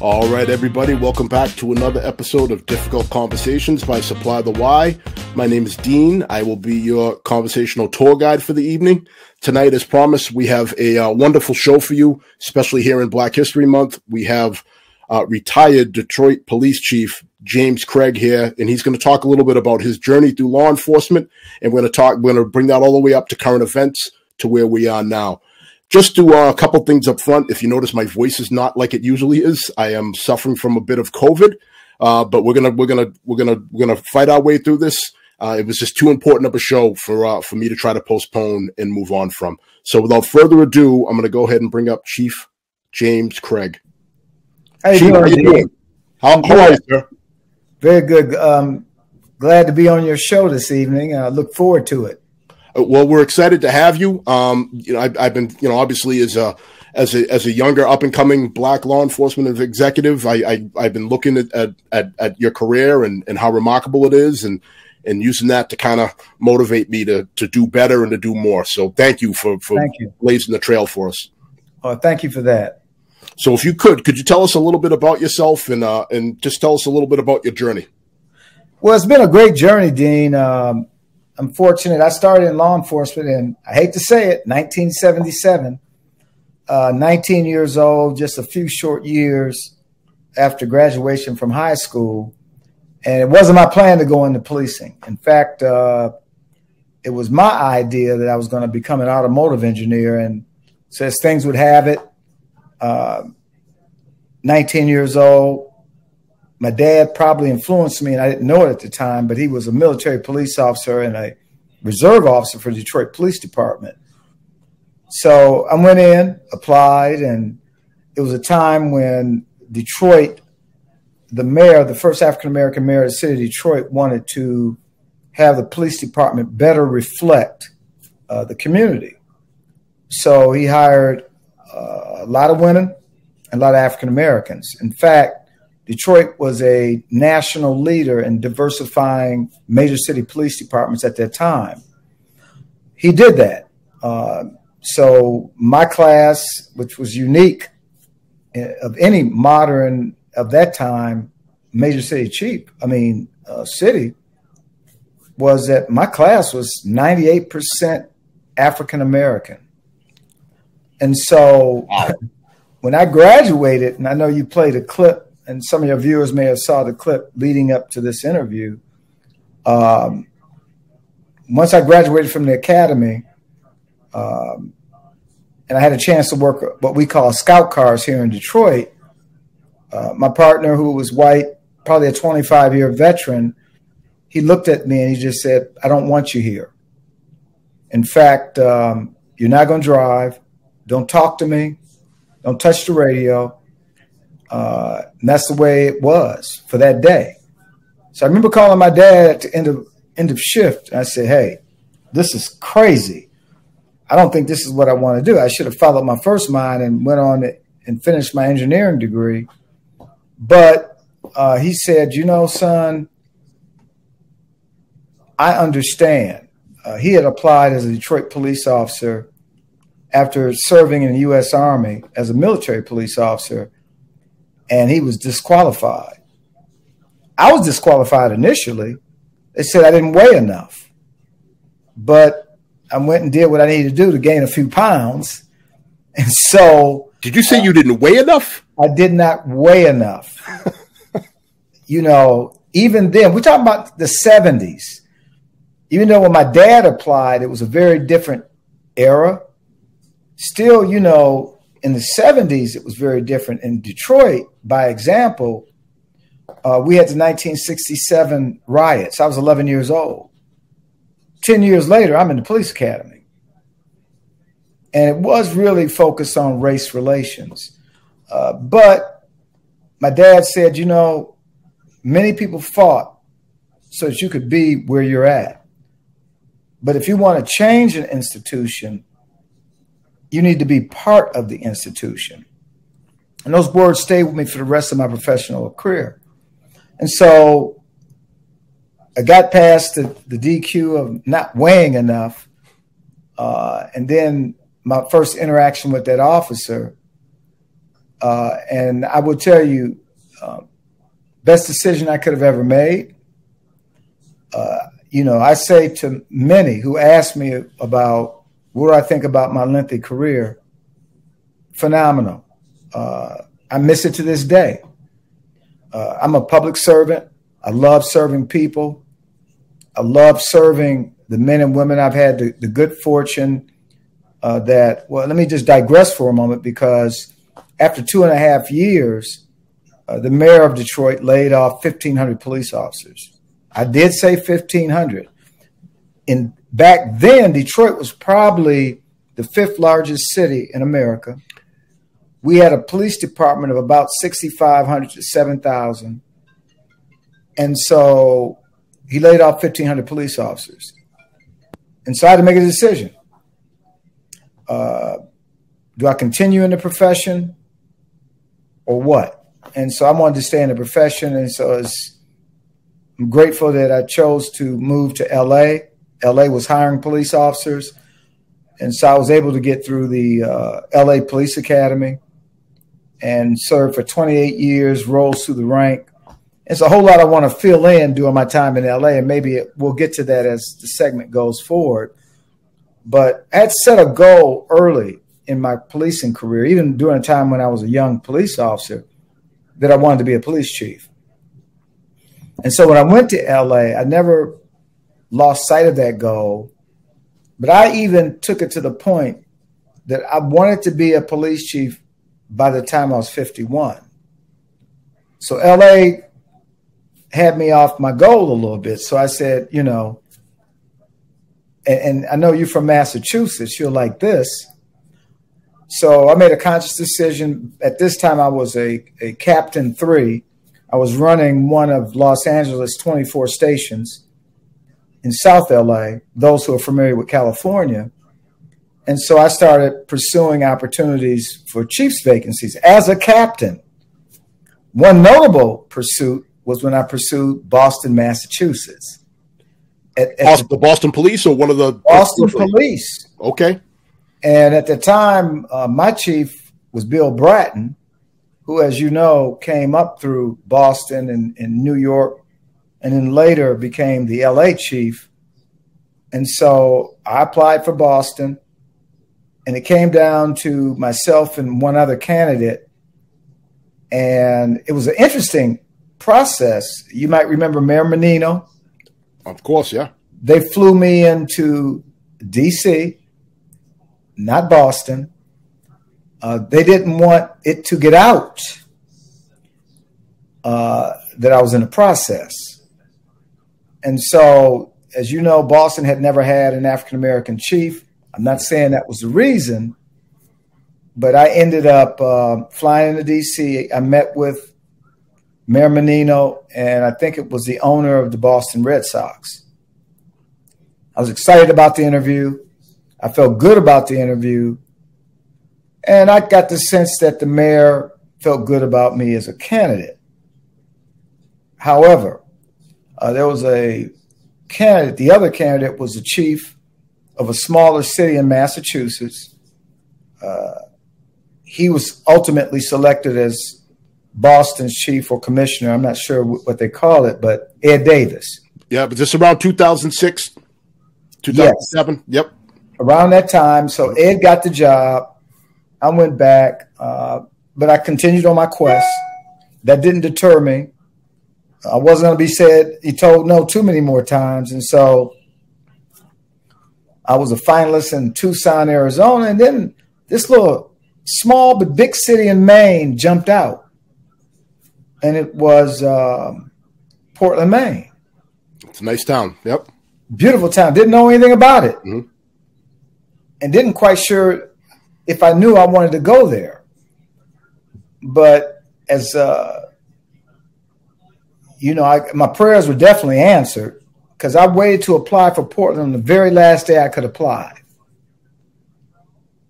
All right, everybody, welcome back to another episode of Difficult Conversations by Supply the Why. My name is Dean. I will be your conversational tour guide for the evening. Tonight, as promised, we have a wonderful show for you, especially here in Black History Month. We have retired Detroit Police Chief James Craig here, and he's going to talk a little bit about his journey through law enforcement, and we're going to bring that all the way up to current events to where we are now. Just do a couple things up front. If you notice, my voice is not like it usually is. I am suffering from a bit of COVID, but we're gonna fight our way through this. It was just too important of a show for me to try to postpone and move on from. So without further ado, I'm going to go ahead and bring up Chief James Craig. How you doing? How are you, sir? Very good. Glad to be on your show this evening. I look forward to it. Well, we're excited to have you. I've been, obviously as a younger up and coming Black law enforcement executive, I've been looking at your career and how remarkable it is, and using that to kind of motivate me to do better and to do more. So thank you for blazing the trail for us. Thank you for that. So if you could you tell us a little bit about yourself and just tell us a little bit about your journey? Well, it's been a great journey, Dean. I'm fortunate. I started in law enforcement in, I hate to say it, 1977, 19 years old, just a few short years after graduation from high school. And it wasn't my plan to go into policing. In fact, it was my idea that I was going to become an automotive engineer. And so as things would have it, 19 years old, my dad probably influenced me, and I didn't know it at the time, but he was a military police officer and a reserve officer for the Detroit Police Department. So I went in, applied, and it was a time when Detroit, the mayor, the first African-American mayor of the city of Detroit, wanted to have the police department better reflect the community. So he hired a lot of women and a lot of African-Americans. In fact, Detroit was a national leader in diversifying major city police departments at that time. He did that. So my class, which was unique of any modern of that time, major city city, was that my class was 98% African-American. And so when I graduated, and I know you played a clip, and some of your viewers may have saw the clip leading up to this interview. Once I graduated from the academy, and I had a chance to work what we call scout cars here in Detroit, my partner, who was white, probably a 25-year veteran, he looked at me and he just said, "I don't want you here. In fact, you're not going to drive. Don't talk to me. Don't touch the radio." And that's the way it was for that day. So I remember calling my dad at the end of shift. And I said, "Hey, this is crazy. I don't think this is what I want to do. I should have followed my first mind and went on and finished my engineering degree." But he said, "Son, I understand." He had applied as a Detroit police officer after serving in the U.S. Army as a military police officer, and he was disqualified. I was disqualified initially. They said I didn't weigh enough. But I went and did what I needed to do to gain a few pounds. And so... Did you say you didn't weigh enough? I did not weigh enough. Even then, we're talking about the 70s. Even though when my dad applied, it was a very different era. Still, in the 70s, it was very different. In Detroit, by example, we had the 1967 riots. I was 11 years old. 10 years later, I'm in the police academy. And it was really focused on race relations. But my dad said, many people fought so that you could be where you're at. But if you want to change an institution, you need to be part of the institution. And those words stayed with me for the rest of my professional career. And so I got past the DQ of not weighing enough. And then my first interaction with that officer, And I will tell you, best decision I could have ever made. I say to many who ask me about what do I think about my lengthy career, phenomenal. I miss it to this day. I'm a public servant. I love serving people. I love serving the men and women I've had the good fortune let me just digress for a moment, because after 2.5 years, the mayor of Detroit laid off 1,500 police officers. I did say 1,500. Back then, Detroit was probably the 5th largest city in America. We had a police department of about 6,500 to 7,000. And so he laid off 1,500 police officers. And so I had to make a decision. Do I continue in the profession or what? And so I wanted to stay in the profession. And so I'm grateful that I chose to move to LA. LA was hiring police officers. And so I was able to get through the LA Police Academy and served for 28 years, rose through the rank. It's a whole lot I want to fill in during my time in LA, and maybe we'll get to that as the segment goes forward. But I had set a goal early in my policing career, even during a time when I was a young police officer, that I wanted to be a police chief. And so when I went to LA, I never lost sight of that goal. But I even took it to the point that I wanted to be a police chief by the time I was 51. So LA had me off my goal a little bit. So I said, and I know you're from Massachusetts, you're like this. So I made a conscious decision. At this time, I was a Captain 3. I was running one of Los Angeles' 24 stations in South LA, those who are familiar with California. And so I started pursuing opportunities for chief's vacancies as a captain. One notable pursuit was when I pursued Boston, Massachusetts. The Boston Police, or one of the Boston Police. Okay. And at the time, my chief was Bill Bratton, who, as you know, came up through Boston and New York, and then later became the LA chief. And so I applied for Boston, and it came down to myself and one other candidate. And it was an interesting process. You might remember Mayor Menino. Of course, yeah. They flew me into D.C., not Boston. They didn't want it to get out that I was in the process. And so, as you know, Boston had never had an African-American chief. I'm not saying that was the reason, but I ended up flying into D.C. I met with Mayor Menino, and I think it was the owner of the Boston Red Sox. I was excited about the interview. I felt good about the interview. And I got the sense that the mayor felt good about me as a candidate. However, there was a candidate. The other candidate was the chief of a smaller city in Massachusetts. He was ultimately selected as Boston's chief or commissioner. I'm not sure what they call it, but Ed Davis. Yeah, but just around 2006, 2007. Yes. Yep. Around that time. So Ed got the job. I went back, but I continued on my quest. That didn't deter me. I wasn't going to be said, he told no too many more times. And so I was a finalist in Tucson, Arizona. And then this little small but big city in Maine jumped out. And it was Portland, Maine. It's a nice town. Yep. Beautiful town. Didn't know anything about it. Mm-hmm. And didn't quite sure if I knew I wanted to go there. But as, my prayers were definitely answered, because I waited to apply for Portland on the very last day I could apply.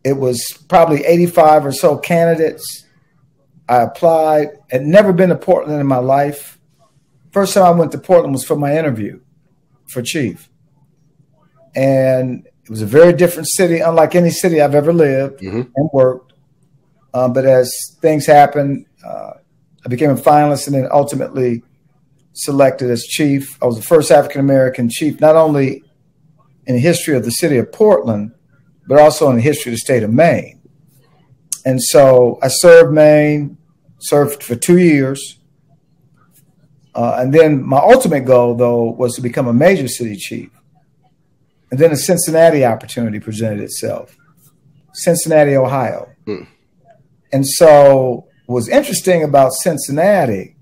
It was probably 85 or so candidates. I applied. Had never been to Portland in my life. First time I went to Portland was for my interview for chief. And it was a very different city, unlike any city I've ever lived and worked. But as things happened, I became a finalist and then ultimately selected as chief. I was the first African-American chief, not only in the history of the city of Portland, but also in the history of the state of Maine. And so I served Maine, served for 2 years. And then my ultimate goal, though, was to become a major city chief. And then a Cincinnati opportunity presented itself, Cincinnati, Ohio. And so what was interesting about Cincinnati,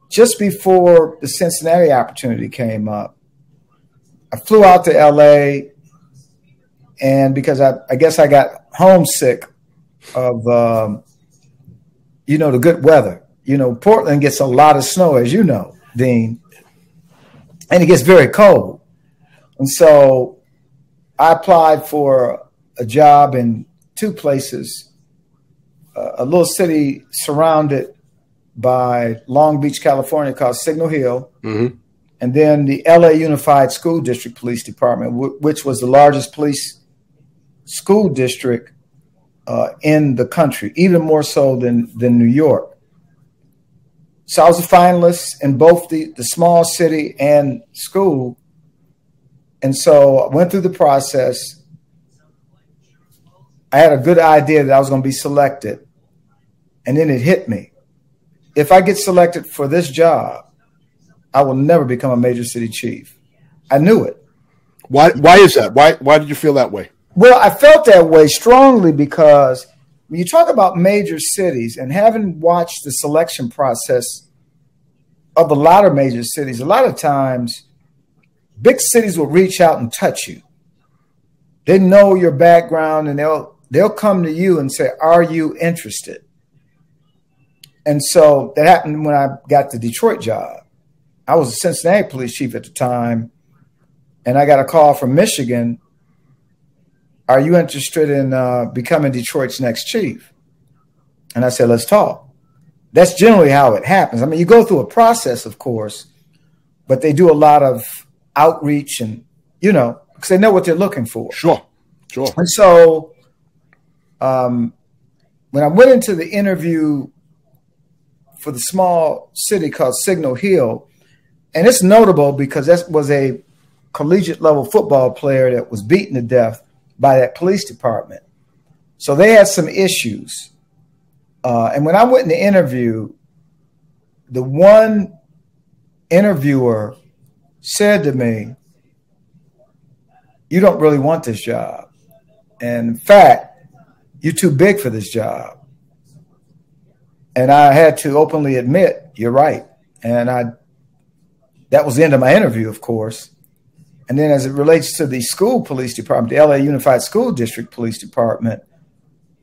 just before the Cincinnati opportunity came up, I flew out to LA, and because I guess I got homesick of, the good weather. Portland gets a lot of snow, as you know, Dean, and it gets very cold. And so I applied for a job in 2 places, a little city surrounded by Long Beach, California, called Signal Hill, and then the LA Unified School District Police Department, which was the largest police school district in the country, even more so than New York. So I was a finalist in both the small city and school. And so I went through the process. I had a good idea that I was going to be selected. And then it hit me. If I get selected for this job, I will never become a major city chief. I knew it. Why is that? Why did you feel that way? Well, I felt that way strongly because when you talk about major cities, and having watched the selection process of a lot of major cities, a lot of times big cities will reach out and touch you. They know your background, and they'll come to you and say, "Are you interested?" And so that happened when I got the Detroit job. I was a Cincinnati police chief at the time, and I got a call from Michigan. "Are you interested in becoming Detroit's next chief?" And I said, "Let's talk." That's generally how it happens. I mean, you go through a process, of course, but they do a lot of outreach and, because they know what they're looking for. Sure. And so when I went into the interview for the small city called Signal Hill, and it's notable because that was a collegiate level football player that was beaten to death by that police department. So they had some issues. And when I went in the interview, the one interviewer said to me, "You don't really want this job. And in fact, you're too big for this job." And I had to openly admit, "You're right." And that was the end of my interview, of course. And then as it relates to the school police department, the LA Unified School District Police Department,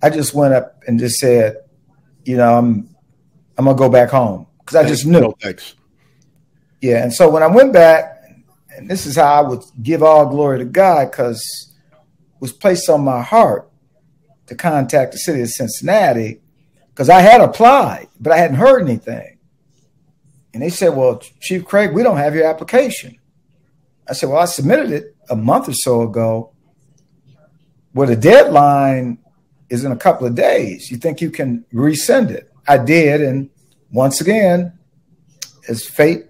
I just went up and just said, I'm going to go back home because I just knew. No, thanks. Yeah. And so when I went back, and this is how I would give all glory to God, because it was placed on my heart to contact the city of Cincinnati, because I had applied, but I hadn't heard anything. And they said, "Well, Chief Craig, we don't have your application." I said, "Well, I submitted it a month or so ago. Well, the deadline is in a couple of days. You think you can resend it?" I did. And once again, as fate,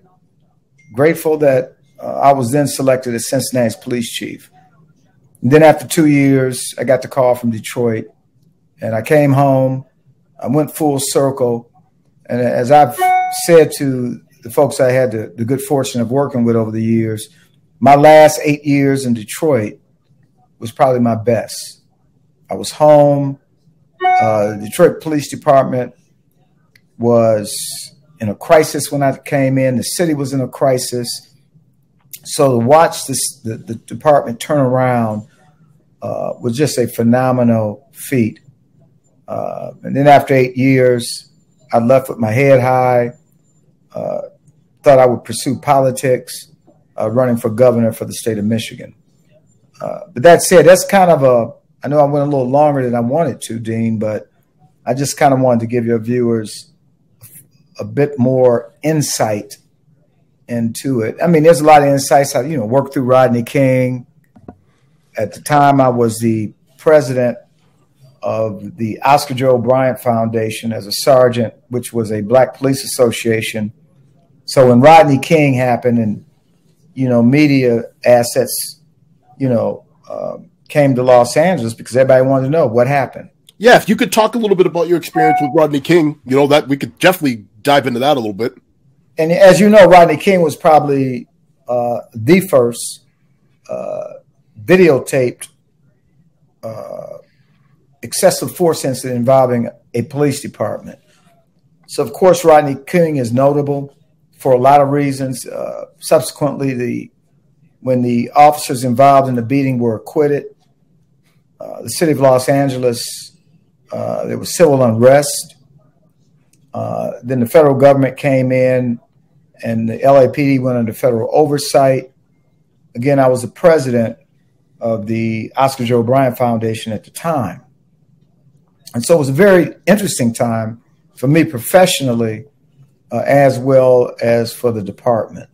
grateful that I was then selected as Cincinnati's police chief. And then after 2 years, I got the call from Detroit, and I came home. I went full circle. And as I've said to the folks I had the good fortune of working with over the years, my last 8 years in Detroit was probably my best. I was home. The Detroit Police Department was in a crisis when I came in. The city was in a crisis. So to watch the department turn around was just a phenomenal feat. And then after 8 years, I left with my head high, thought I would pursue politics, running for governor for the state of Michigan. But that said, that's kind of I know I went a little longer than I wanted to, Dean, but I just kind of wanted to give your viewers a bit more insight into it. I mean, there's a lot of insights. I, worked through Rodney King. At the time, I was the president of the Oscar Joe Bryant Foundation as a sergeant, which was a Black Police Association. So when Rodney King happened and, media assets, came to Los Angeles because everybody wanted to know what happened. Yeah, if you could talk a little bit about your experience with Rodney King, that we could definitely dive into that a little bit. And as you know, Rodney King was probably the first videotaped excessive force incident involving a police department. So, of course, Rodney King is notable for a lot of reasons. Subsequently, when the officers involved in the beating were acquitted, the city of Los Angeles, there was civil unrest. Then the federal government came in and the LAPD went under federal oversight. Again, I was the president of the Oscar Joe Bryant Foundation at the time. And so it was a very interesting time for me professionally, as well as for the department.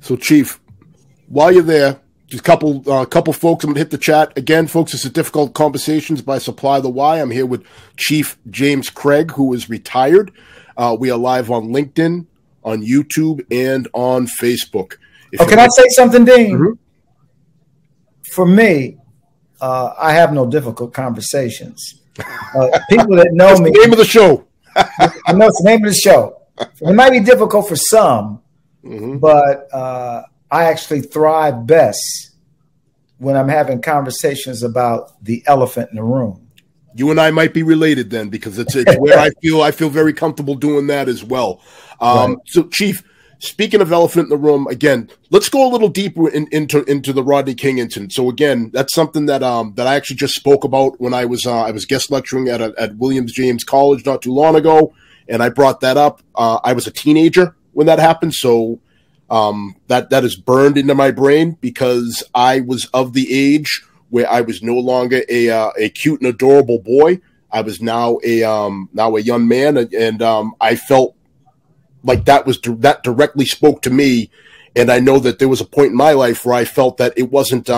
So, Chief, while you're there, just a couple folks. I'm going to hit the chat. Again, folks, this is Difficult Conversations by Supply the Why. I'm here with Chief James Craig, who is retired. We are live on LinkedIn, on YouTube, and on Facebook. Can I say something, Dean? Mm-hmm. For me, I have no difficult conversations. People that know That's me. The name of the show. I know it's the name of the show. It might be difficult for some, but I actually thrive best when I'm having conversations about the elephant in the room. You and I might be related then, because it's where I feel very comfortable doing that as well. Right. So, Chief, speaking of elephant in the room, again, let's go a little deeper into the Rodney King incident. So, again, that's something that I actually just spoke about when I was guest lecturing at Williams James College not too long ago, and I brought that up. I was a teenager when that happened, so that is burned into my brain because I was of the age where I was no longer a cute and adorable boy. I was now a young man, and I felt like that directly spoke to me. And I know that there was a point in my life where I felt that it wasn't,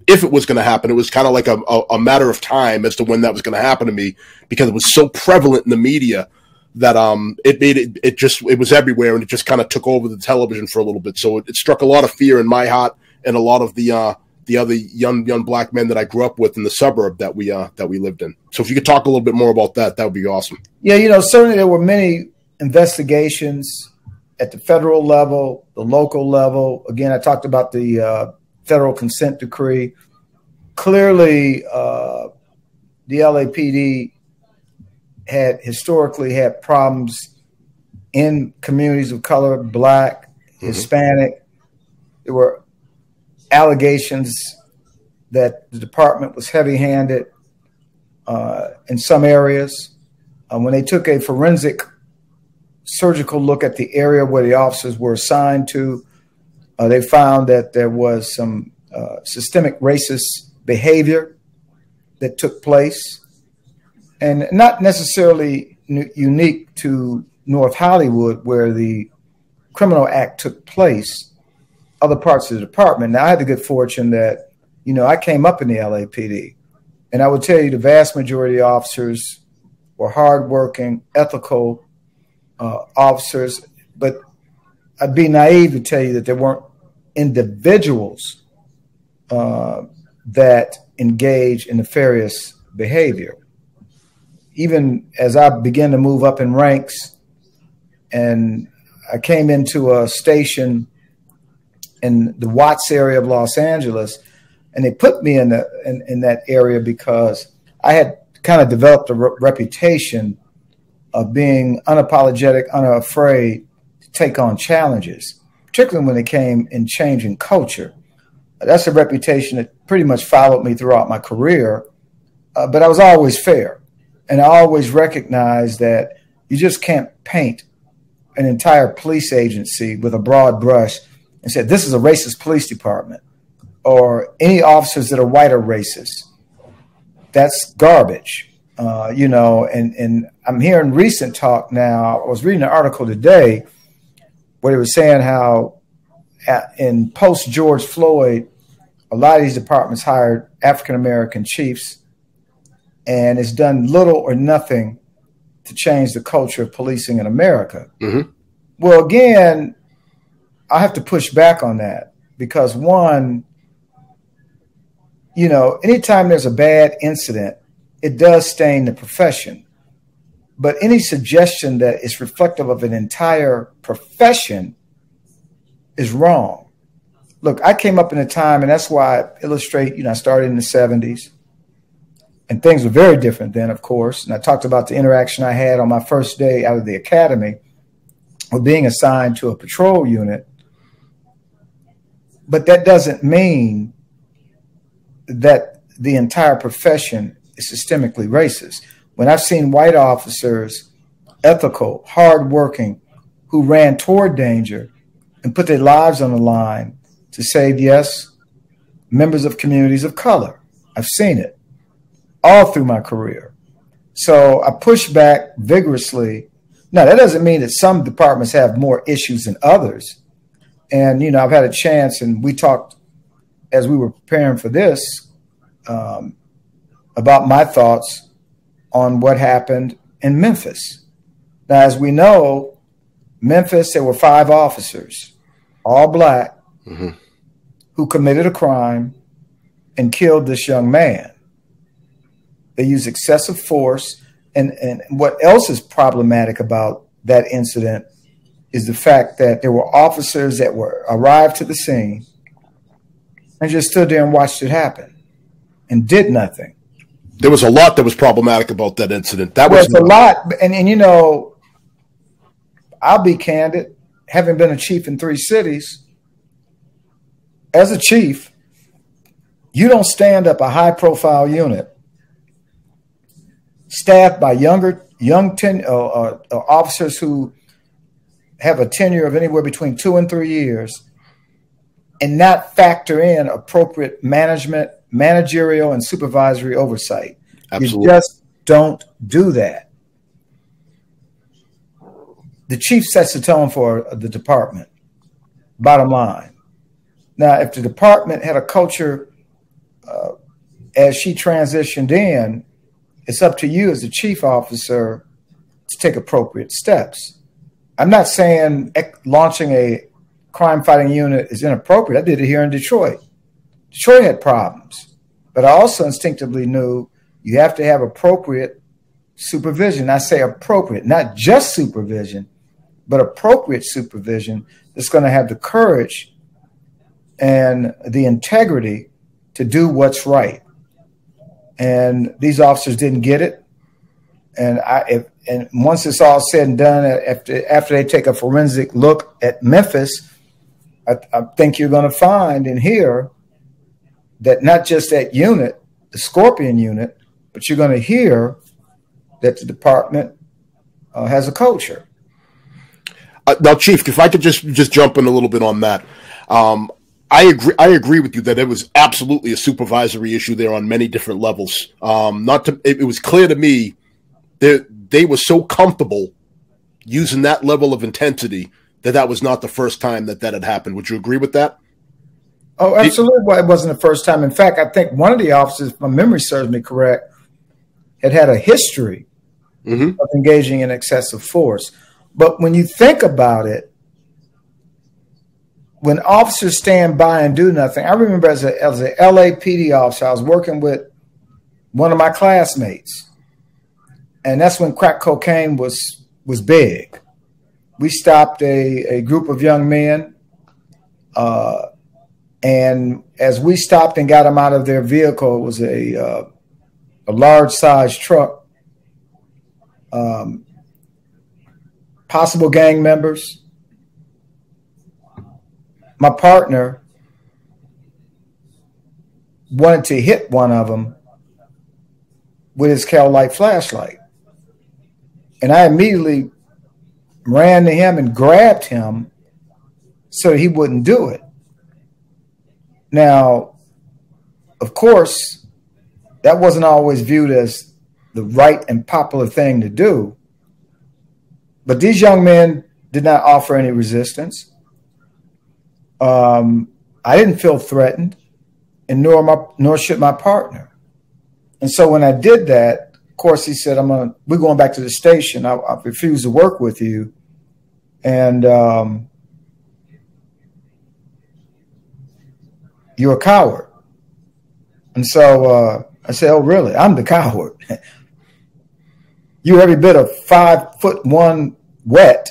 if it was going to happen, it was kind of like a matter of time as to when that was going to happen to me, because it was so prevalent in the media that it was everywhere, and it just kind of took over the television for a little bit. So it struck a lot of fear in my heart and a lot of the other young black men that I grew up with in the suburb that we lived in. So if you could talk a little bit more about that, that would be awesome. Yeah, certainly there were many investigations at the federal level, the local level. Again, I talked about the federal consent decree. Clearly, the LAPD had historically had problems in communities of color, Black, Hispanic. There were allegations that the department was heavy-handed in some areas. When they took a forensic surgical look at the area where the officers were assigned to, they found that there was some systemic racist behavior that took place, and not necessarily unique to North Hollywood, where the criminal act took place. Other parts of the department. Now, I had the good fortune that, I came up in the LAPD, and I would tell you the vast majority of officers were hardworking, ethical officers, but I'd be naive to tell you that there weren't individuals that engage in nefarious behavior. Even as I began to move up in ranks, and I came into a station in the Watts area of Los Angeles, and they put me in that area because I had kind of developed a reputation of being unapologetic, unafraid to take on challenges, particularly when it came in changing culture. That's a reputation that pretty much followed me throughout my career, but I was always fair. And I always recognized that you just can't paint an entire police agency with a broad brush and say, this is a racist police department, or any officers that are white are racist. That's garbage, and I'm hearing recent talk now. I was reading an article today where they were saying how in post George Floyd, a lot of these departments hired African-American chiefs, and it's done little or nothing to change the culture of policing in America. Mm-hmm. Well, again, I have to push back on that because, one, anytime there's a bad incident, it does stain the profession. But any suggestion that it's reflective of an entire profession is wrong. Look, I came up in a time, and that's why I illustrate, I started in the 70s, and things were very different then, of course. And I talked about the interaction I had on my first day out of the academy with being assigned to a patrol unit. But that doesn't mean that the entire profession is systemically racist. When I've seen white officers, ethical, hardworking, who ran toward danger and put their lives on the line to save, yes, members of communities of color. I've seen it all through my career. So I push back vigorously. Now, that doesn't mean that some departments have more issues than others. And, I've had a chance, and we talked as we were preparing for this about my thoughts on what happened in Memphis. Now, as we know, Memphis, there were 5 officers, all black, mm-hmm. who committed a crime and killed this young man. They used excessive force. And what else is problematic about that incident is the fact that there were officers that arrived to the scene and just stood there and watched it happen and did nothing. There was a lot that was problematic about that incident. That was a lot. And I'll be candid, having been a chief in 3 cities, as a chief, you don't stand up a high-profile unit staffed by young officers who have a tenure of anywhere between 2 and 3 years and not factor in appropriate managerial and supervisory oversight. Absolutely. You just don't do that. The chief sets the tone for the department, bottom line. Now, if the department had a culture as she transitioned in, it's up to you as the chief officer to take appropriate steps. I'm not saying launching a crime-fighting unit is inappropriate. I did it here in Detroit. Detroit had problems, but I also instinctively knew you have to have appropriate supervision. I say appropriate, not just supervision, but appropriate supervision that's going to have the courage and the integrity to do what's right. And these officers didn't get it. And once it's all said and done, after they take a forensic look at Memphis, I think you're going to find and hear that not just that unit, the Scorpion unit, but you're going to hear that the department has a culture. Now, Chief, if I could just jump in a little bit on that. I agree with you that it was absolutely a supervisory issue there on many different levels. It was clear to me that they were so comfortable using that level of intensity that was not the first time that had happened. Would you agree with that? Oh, absolutely. Well, it wasn't the first time. In fact, I think one of the officers, if my memory serves me correct, had a history mm-hmm. of engaging in excessive force. But when you think about it, when officers stand by and do nothing, I remember as a LAPD officer, I was working with one of my classmates, and that's when crack cocaine was big. We stopped a group of young men, and as we stopped and got them out of their vehicle, it was a large-sized truck, possible gang members. My partner wanted to hit one of them with his Cal-Light flashlight. And I immediately ran to him and grabbed him so he wouldn't do it. Now, of course, that wasn't always viewed as the right and popular thing to do. But these young men did not offer any resistance. I didn't feel threatened, and nor should my partner. And so when I did that, of course, he said, we're going back to the station. I refuse to work with you. And you're a coward. And so I said, oh, really? I'm the coward. You're every bit of 5'1" wet,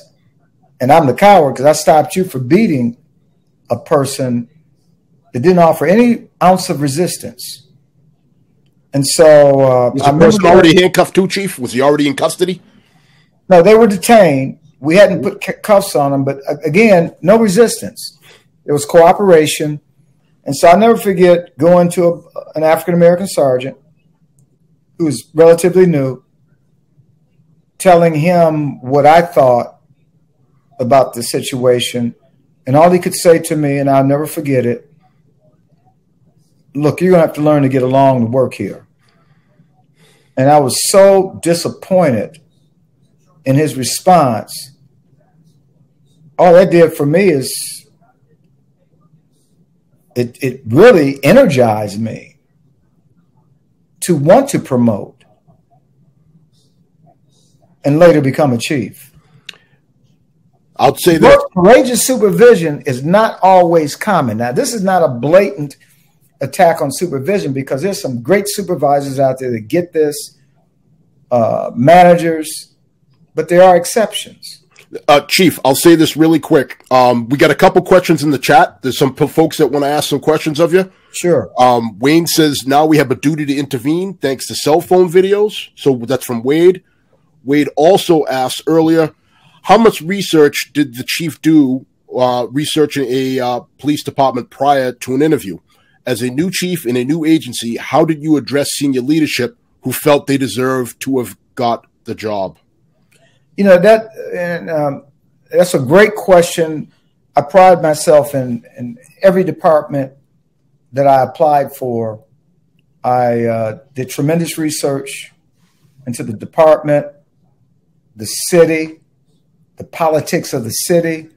and I'm the coward because I stopped you from beating a person that didn't offer any ounce of resistance. And so was the person already handcuffed too, Chief? Was he already in custody? No, they were detained. We hadn't put cuffs on them, but again, no resistance. It was cooperation. And so I'll never forget going to an African-American sergeant who was relatively new, telling him what I thought about the situation. And all he could say to me, and I'll never forget it, look, you're going to have to learn to get along to work here. And I was so disappointed in his response. All that did for me is it really energized me to want to promote and later become a chief. I'll say that courageous supervision is not always common. Now, this is not a blatant attack on supervision because there's some great supervisors out there that get this, managers, but there are exceptions. Chief, I'll say this really quick. We got a couple questions in the chat. There's some folks that want to ask some questions of you. Sure. Wayne says, now we have a duty to intervene thanks to cell phone videos. So that's from Wade. Wade also asked earlier, how much research did the chief do researching a police department prior to an interview? As a new chief in a new agency, how did you address senior leadership who felt they deserved to have got the job? You know, that's a great question. I pride myself in every department that I applied for. I did tremendous research into the department, the city, the politics of the city.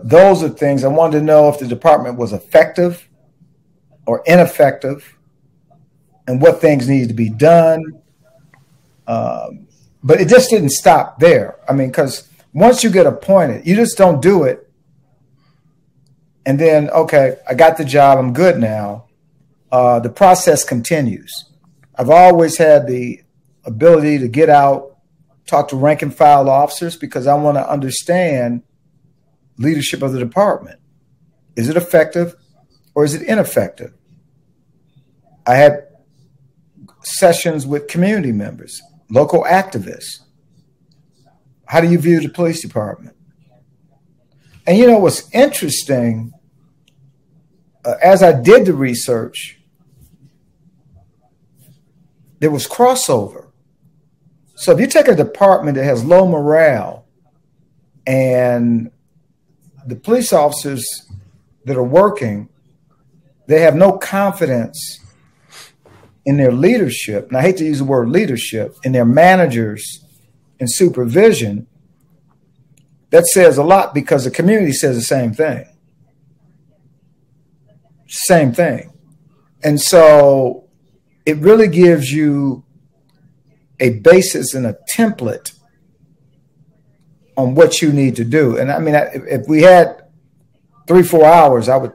Those are things I wanted to know if the department was effective or ineffective and what things needed to be done. But it just didn't stop there. I mean, because once you get appointed, you just don't do it. And then, okay, I got the job. I'm good now. The process continues. I've always had the ability to get out, talk to rank and file officers because I want to understand leadership of the department. Is it effective or is it ineffective? I had sessions with community members, local activists. How do you view the police department? And you know what's interesting, as I did the research, there was crossover. So if you take a department that has low morale and the police officers that are working, they have no confidence in their leadership, and I hate to use the word leadership, in their managers and supervision, that says a lot because the community says the same thing. Same thing. And so it really gives you a basis and a template on what you need to do. And I mean, if we had 3-4 hours, I would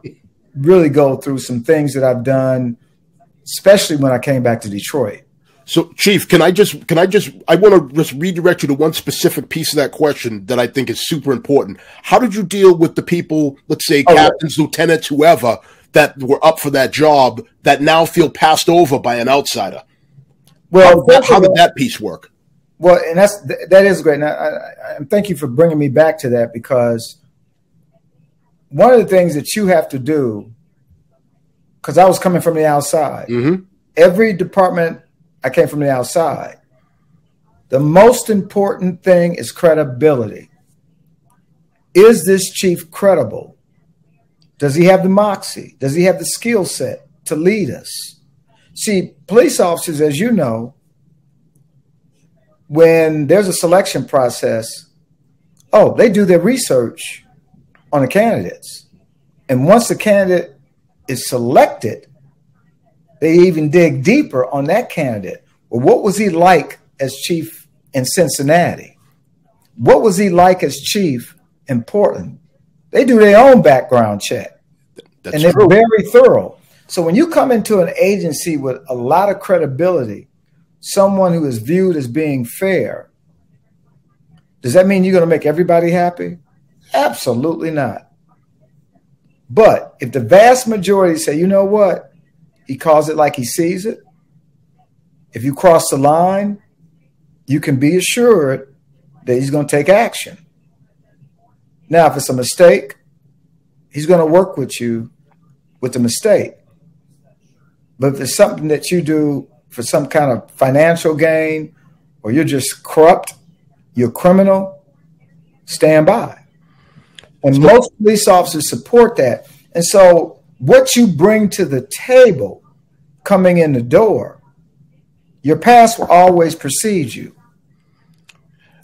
really go through some things that I've done, especially when I came back to Detroit. So, Chief, I want to just redirect you to one specific piece of that question that I think is super important. How did you deal with the people, let's say captains, lieutenants, whoever, that were up for that job that now feel passed over by an outsider? Well, how did that piece work? Well, and that is great. And thank you for bringing me back to that, because one of the things that you have to do, because I was coming from the outside, every department I came from the outside. The most important thing is credibility. Is this chief credible? Does he have the moxie? Does he have the skill set to lead us? See, police officers, as you know, when there's a selection process, they do their research on the candidates. And once the candidate is selected, they even dig deeper on that candidate. Well, what was he like as chief in Cincinnati? What was he like as chief in Portland? They do their own background check. And they're very thorough. So when you come into an agency with a lot of credibility, someone who is viewed as being fair, does that mean you're going to make everybody happy? Absolutely not. But if the vast majority say, you know what, he calls it like he sees it, if you cross the line, you can be assured that he's going to take action. Now, if it's a mistake, he's going to work with you with the mistake. But if it's something that you do for some kind of financial gain, or you're just corrupt, you're criminal, stand by. And most police officers support that. And so what you bring to the table coming in the door, your past will always precede you.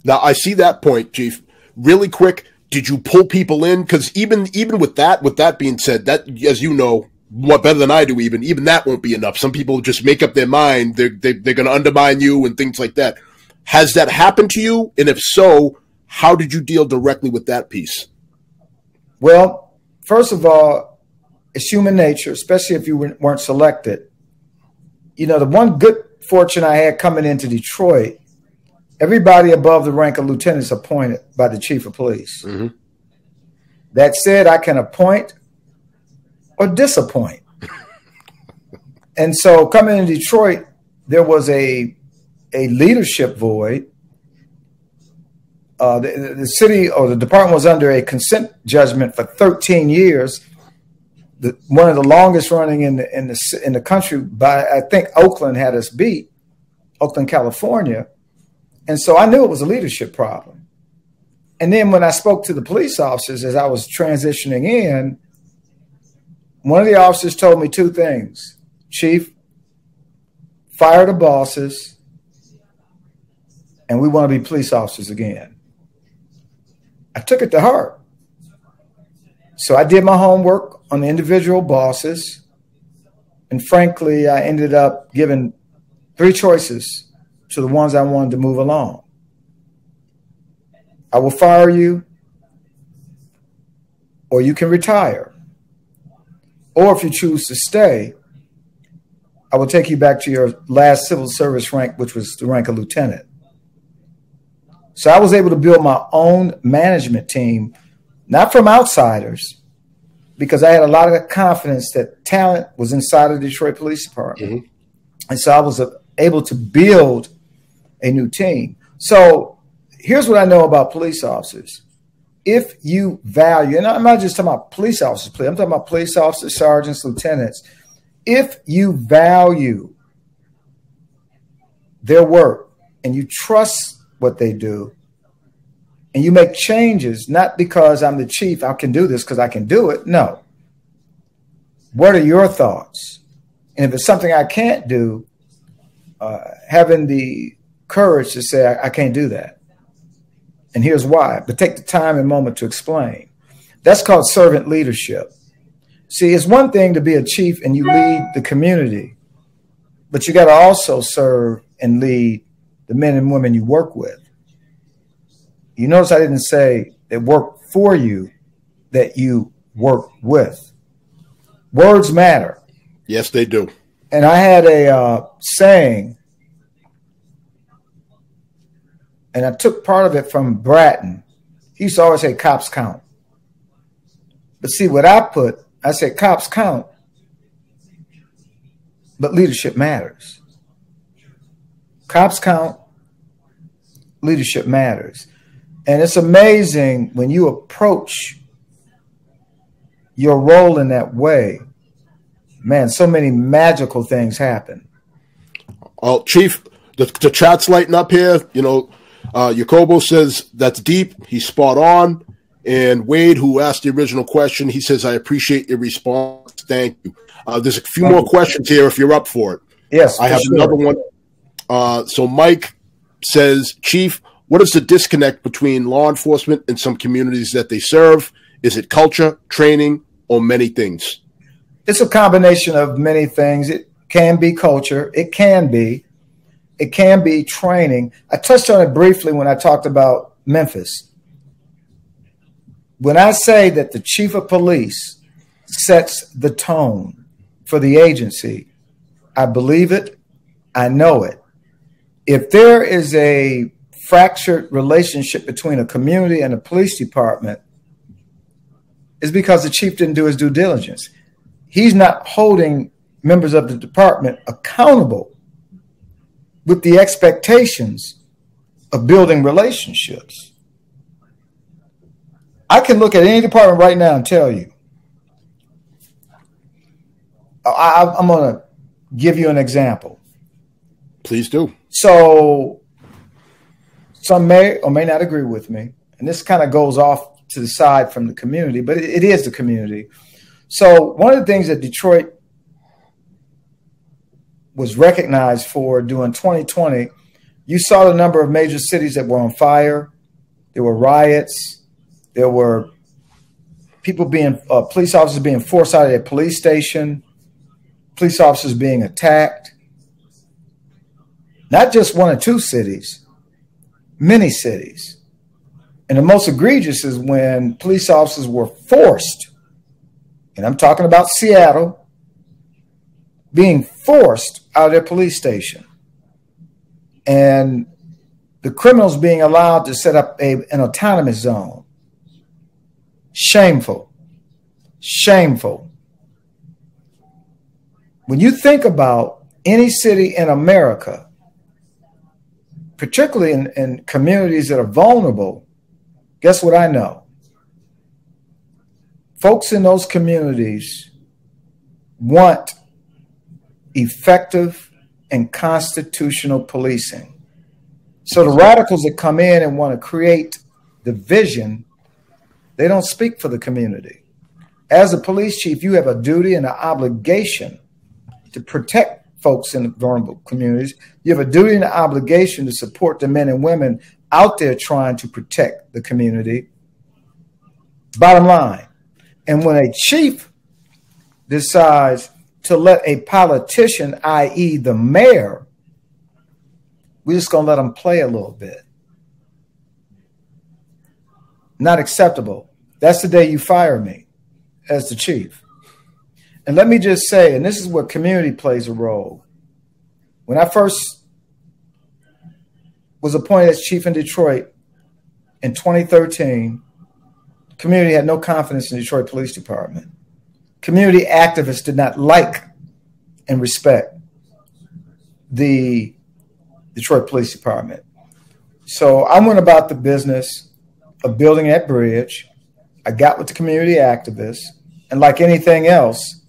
Now, I see that point, Chief. Really quick, did you pull people in? Because even with that being said, that, as you know, what better than I do, even that won't be enough. Some people just make up their mind they're going to undermine you and things like that. Has that happened to you? And if so, how did you deal directly with that piece? Well, first of all, it's human nature, especially if you weren't selected. You know, the one good fortune I had coming into Detroit, everybody above the rank of lieutenant is appointed by the chief of police. Mm-hmm. That said, I can appoint or disappoint. And so coming in Detroit, there was a leadership void. The city or the department was under a consent judgment for 13 years, one of the longest running in the country. By I think Oakland had us beat, Oakland, California, and so I knew it was a leadership problem. And then when I spoke to the police officers as I was transitioning in, one of the officers told me two things: Chief, fire the bosses, and we want to be police officers again. I took it to heart. So I did my homework on the individual bosses. And frankly, I ended up giving 3 choices to the ones I wanted to move along. I will fire you, or you can retire. Or if you choose to stay, I will take you back to your last civil service rank, which was the rank of lieutenant. So I was able to build my own management team, not from outsiders, because I had a lot of confidence that talent was inside of the Detroit Police Department. Mm-hmm. And so I was able to build a new team. So here's what I know about police officers. If you value, and I'm not just talking about police officers, I'm talking about police officers, sergeants, lieutenants. If you value their work and you trust what they do, and you make changes, not because I'm the chief, I can do this because I can do it. No. What are your thoughts? And if it's something I can't do, having the courage to say, I can't do that. And here's why. But take the time and moment to explain. That's called servant leadership. See, it's one thing to be a chief and you lead the community, but you got to also serve and lead the men and women you work with. You notice I didn't say that work for you, that you work with. Words matter. Yes, they do. And I had a saying, and I took part of it from Bratton. He used to always say, cops count. But see, what I said, cops count, but leadership matters. Cops count, leadership matters. And it's amazing when you approach your role in that way, man, so many magical things happen. Well, Chief, the chat's lighting up here. You know, Jacobo says that's deep. He's spot on. And Wade, who asked the original question, he says, I appreciate your response. Thank you. There's a few more questions here if you're up for it. Yes, I have another one. So Mike says, Chief, what is the disconnect between law enforcement and some communities that they serve? Is it culture, training, or many things? It's a combination of many things. It can be culture. It can be training. I touched on it briefly when I talked about Memphis. When I say that the chief of police sets the tone for the agency, I believe it. I know it. If there is a fractured relationship between a community and a police department, it's because the chief didn't do his due diligence. He's not holding members of the department accountable with the expectations of building relationships. I can look at any department right now and tell you. I'm going to give you an example. Please do. So some may or may not agree with me, and this kind of goes off to the side from the community, but it is the community. So one of the things that Detroit was recognized for during 2020, you saw the number of major cities that were on fire. There were riots. There were people police officers being forced out of their police station, police officers being attacked. Not just one or two cities, many cities. And the most egregious is when police officers were forced, and I'm talking about Seattle, being forced out of their police station. And the criminals being allowed to set up an autonomous zone. Shameful. Shameful. When you think about any city in America, particularly in communities that are vulnerable, guess what I know? Folks in those communities want effective and constitutional policing. So the radicals that come in and want to create division, they don't speak for the community. As a police chief, you have a duty and an obligation to protect folks in the vulnerable communities. You have a duty and an obligation to support the men and women out there trying to protect the community. Bottom line. And when a chief decides to let a politician, i.e. the mayor, we're just going to let them play a little bit. Not acceptable. That's the day you fire me as the chief. And let me just say, and this is where community plays a role. When I first was appointed as chief in Detroit in 2013, the community had no confidence in the Detroit Police Department. Community activists did not like and respect the Detroit Police Department. So I went about the business of building that bridge. I got with the community activists, and like anything else,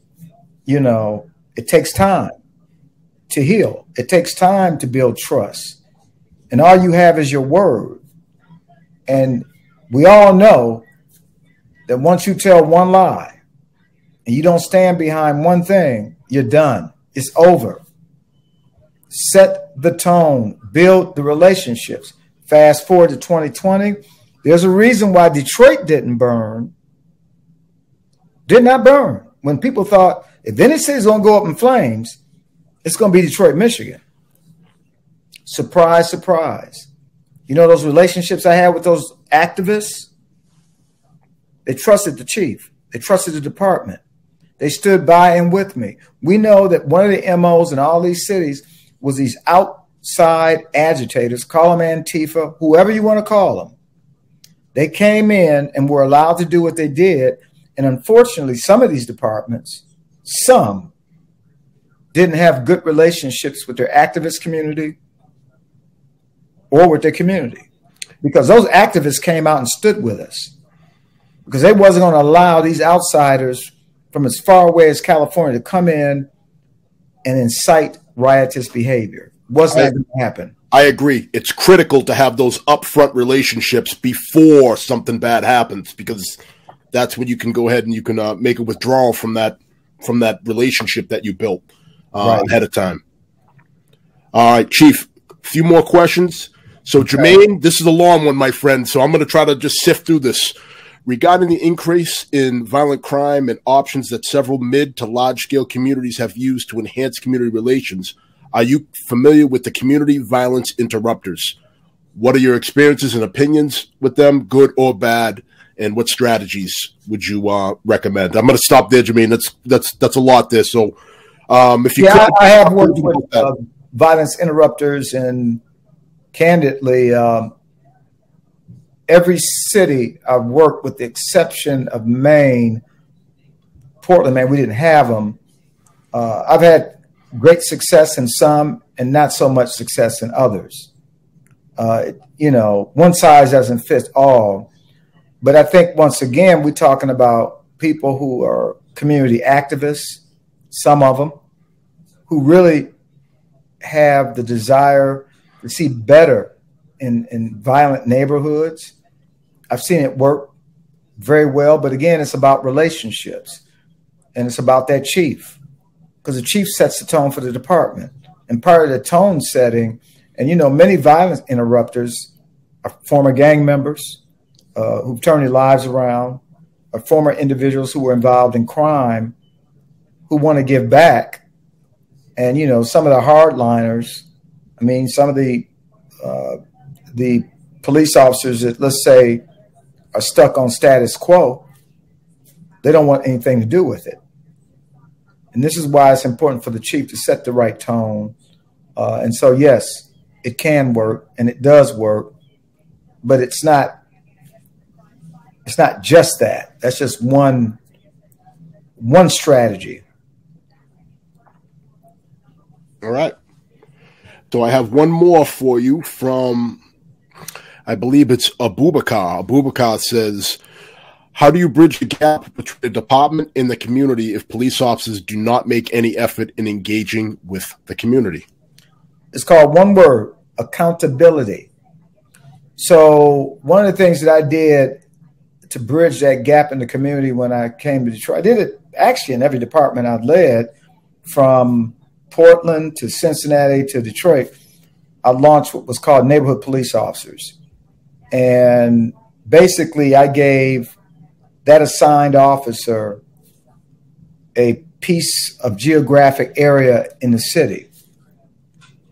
you know, it takes time to heal. It takes time to build trust. And all you have is your word. And we all know that once you tell one lie and you don't stand behind one thing, you're done. It's over. Set the tone, build the relationships. Fast forward to 2020. There's a reason why Detroit didn't burn. Did not burn. When people thought, if any city's going to go up in flames, it's going to be Detroit, Michigan. Surprise, surprise. You know those relationships I had with those activists? They trusted the chief. They trusted the department. They stood by and with me. We know that one of the MOs in all these cities was these outside agitators, call them Antifa, whoever you want to call them. They came in and were allowed to do what they did. And unfortunately, some of these departments, some didn't have good relationships with their activist community or with their community, because those activists came out and stood with us, because they wasn't going to allow these outsiders from as far away as California to come in and incite riotous behavior. Wasn't that going to happen? I agree. It's critical to have those upfront relationships before something bad happens, because that's when you can go ahead and you can make a withdrawal from that relationship that you built ahead of time. All right, Chief, a few more questions. So, Jermaine, this is a long one, my friend, so I'm going to try to just sift through this Regarding the increase in violent crime and options that several mid to large-scale communities have used to enhance community relations, are you familiar with the community violence interrupters? What are your experiences and opinions with them, good or bad? And what strategies would you recommend? I'm going to stop there, Jermaine. That's a lot there. So, if you could, I have worked with violence interrupters, and candidly, every city I've worked, with the exception of Maine, Portland, man, we didn't have them. I've had great success in some and not so much success in others. One size doesn't fit all. But I think, once again, we're talking about people who are community activists, some of them, who really have the desire to see better in violent neighborhoods. I've seen it work very well. But again, it's about relationships. And it's about that chief, because the chief sets the tone for the department. And part of the tone setting, and many violence interrupters are former gang members who've turned their lives around, or former individuals who were involved in crime who want to give back. And, some of the hardliners, some of the police officers that, let's say, are stuck on status quo, they don't want anything to do with it. And this is why it's important for the chief to set the right tone. And so, yes, it can work, and it does work, but it's not just that. That's just one strategy. All right. So I have one more for you from, I believe it's Abubakar. Abubakar says, how do you bridge the gap between the department and the community if police officers do not make any effort in engaging with the community? It's called one word: accountability. So one of the things that I did to bridge that gap in the community when I came to Detroit, I did it actually in every department I've led, from Portland to Cincinnati to Detroit. I launched what was called Neighborhood Police Officers. And basically I gave that assigned officer a piece of geographic area in the city,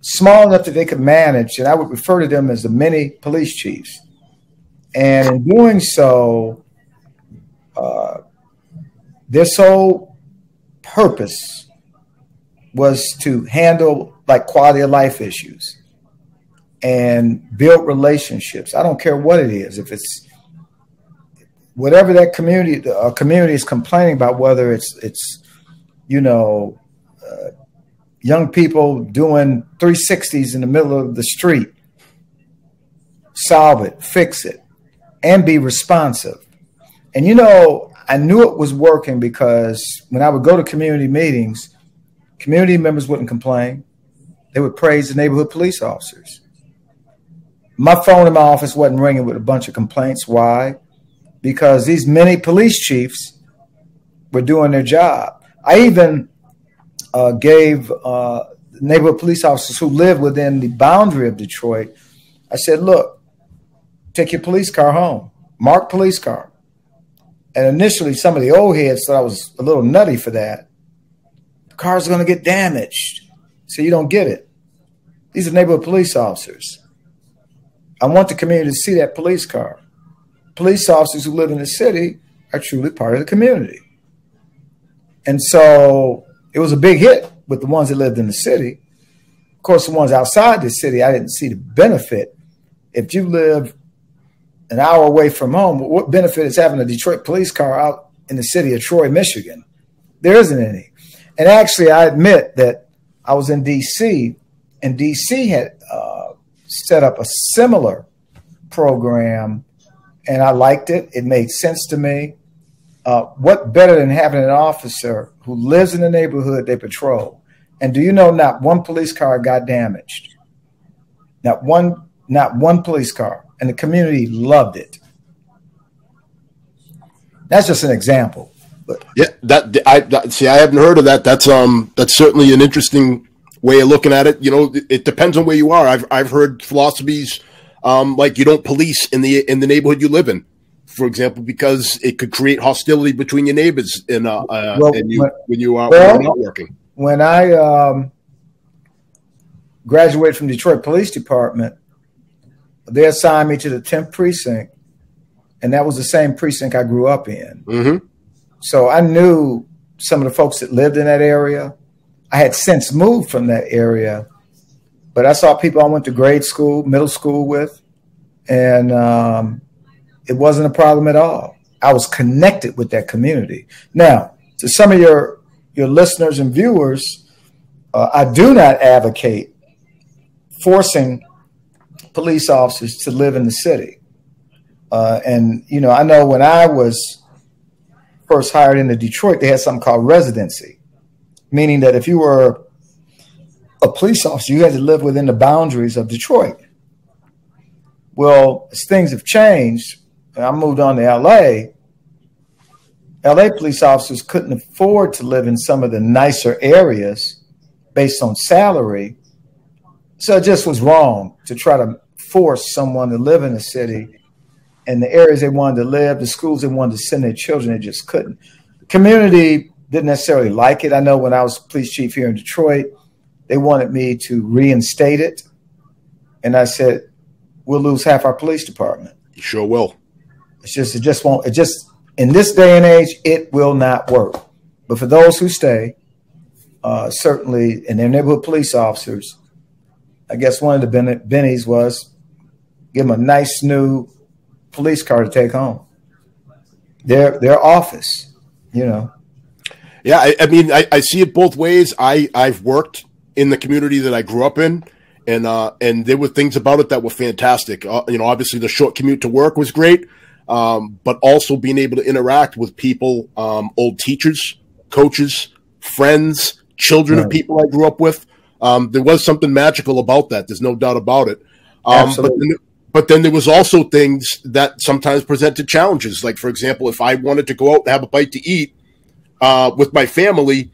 small enough that they could manage, and I would refer to them as the mini police chiefs. And in doing so, their sole purpose was to handle like quality of life issues and build relationships. I don't care what it is. If it's whatever that community is complaining about, whether it's young people doing 360s in the middle of the street, solve it, fix it, and be responsive. And, I knew it was working because when I would go to community meetings, community members wouldn't complain. They would praise the neighborhood police officers. My phone in my office wasn't ringing with a bunch of complaints. Why? Because these many police chiefs were doing their job. I even gave neighborhood police officers who live within the boundary of Detroit, I said, look, take your police car home, marked police car. And initially, some of the old heads thought I was a little nutty for that. The car's going to get damaged, so you don't get it. These are neighborhood police officers. I want the community to see that police car. Police officers who live in the city are truly part of the community. And so it was a big hit with the ones that lived in the city. Of course, the ones outside the city, I didn't see the benefit. If you live an hour away from home, what benefit is having a Detroit police car out in the city of Troy, Michigan? There isn't any. And actually, I admit that I was in D.C., and D.C. had set up a similar program, and I liked it. It made sense to me. What better than having an officer who lives in the neighborhood they patrol? And do you know, not one police car got damaged? Not one police car. And the community loved it. That's just an example. But yeah, I haven't heard of that. That's certainly an interesting way of looking at it. It depends on where you are. I've heard philosophies like you don't police in the neighborhood you live in, for example, because it could create hostility between your neighbors when you are not working. When I graduated from Detroit Police Department, they assigned me to the 10th precinct, and that was the same precinct I grew up in. Mm-hmm. So I knew some of the folks that lived in that area. I had since moved from that area, but I saw people I went to grade school, middle school with, and it wasn't a problem at all. I was connected with that community. Now, to some of your listeners and viewers, I do not advocate forcing police officers to live in the city. And, I know when I was first hired into Detroit, they had something called residency, meaning that if you were a police officer, you had to live within the boundaries of Detroit. Well, as things have changed, and I moved on to LA police officers couldn't afford to live in some of the nicer areas based on salary. So it just was wrong to try to force someone to live in the city and the areas they wanted to live, the schools they wanted to send their children, they just couldn't. The community didn't necessarily like it. I know when I was police chief here in Detroit, they wanted me to reinstate it. And I said, we'll lose half our police department. You sure will. It just won't, in this day and age, it will not work. But for those who stay, certainly, and they're neighborhood police officers, I guess one of the bennies was give them a nice new police car to take home. Their office, Yeah, I mean, I see it both ways. I've worked in the community that I grew up in, and there were things about it that were fantastic. Obviously the short commute to work was great, but also being able to interact with people, old teachers, coaches, friends, children of people I grew up with. There was something magical about that. There's no doubt about it. But then there was also things that sometimes presented challenges. Like, for example, if I wanted to go out and have a bite to eat with my family,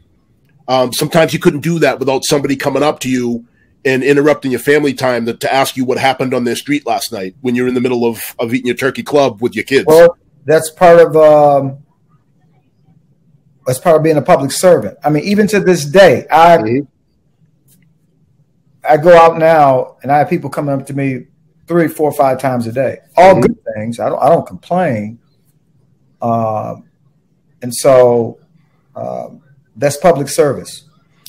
sometimes you couldn't do that without somebody coming up to you and interrupting your family time to ask you what happened on their street last night when you're in the middle of eating your turkey club with your kids. Well, that's part of being a public servant. I mean, even to this day, I go out now and I have people coming up to me 3, 4, 5 times a day. All good things. I don't complain. And so that's public service.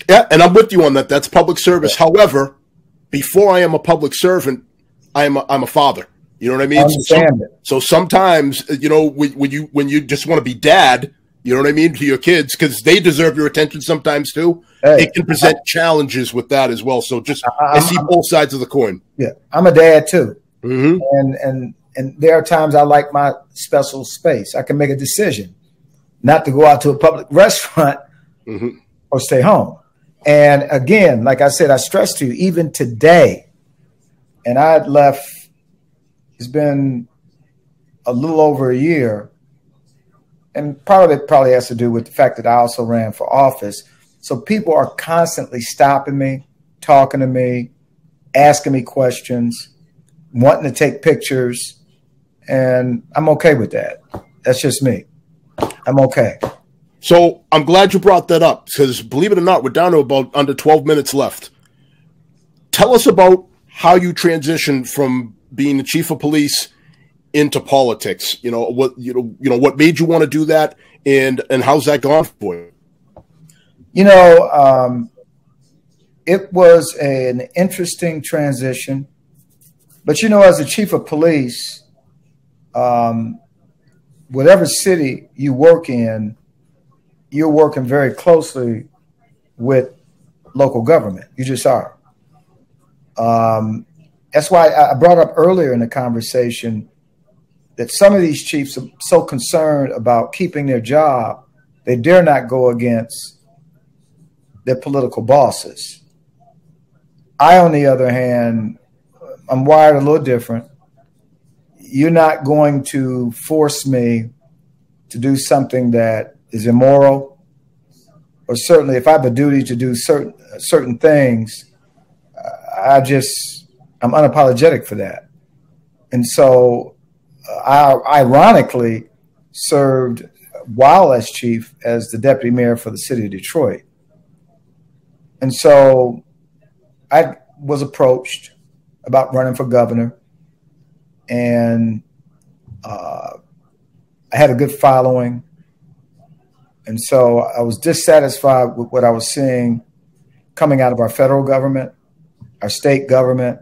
Yeah, and I'm with you on that. That's public service. However, before I am a public servant, I'm a father. You know what I mean? I understand it. So sometimes, when you just want to be dad, you know what I mean, to your kids, because they deserve your attention sometimes too. Hey, it can present challenges with that as well. So I see both sides of the coin. Yeah, I'm a dad too, and there are times I like my special space. I can make a decision not to go out to a public restaurant or stay home. And again, like I said, I stress to you, even today, and I had left. It's been a little over a year. And part of it probably has to do with the fact that I also ran for office. So people are constantly stopping me, talking to me, asking me questions, wanting to take pictures. And I'm okay with that. That's just me. I'm okay. So I'm glad you brought that up because, believe it or not, we're down to about under 12 minutes left. Tell us about how you transitioned from being the chief of police into politics. What made you want to do that, and how's that gone for you? It was an interesting transition, but as a chief of police, whatever city you work in, you're working very closely with local government. You just are. That's why I brought up earlier in the conversation that some of these chiefs are so concerned about keeping their job, they dare not go against their political bosses. I, on the other hand, I'm wired a little different. You're not going to force me to do something that is immoral, or certainly if I have a duty to do certain things, I'm unapologetic for that. And so I ironically served while as chief as the deputy mayor for the city of Detroit. And so I was approached about running for governor, and I had a good following. And so I was dissatisfied with what I was seeing coming out of our federal government, our state government.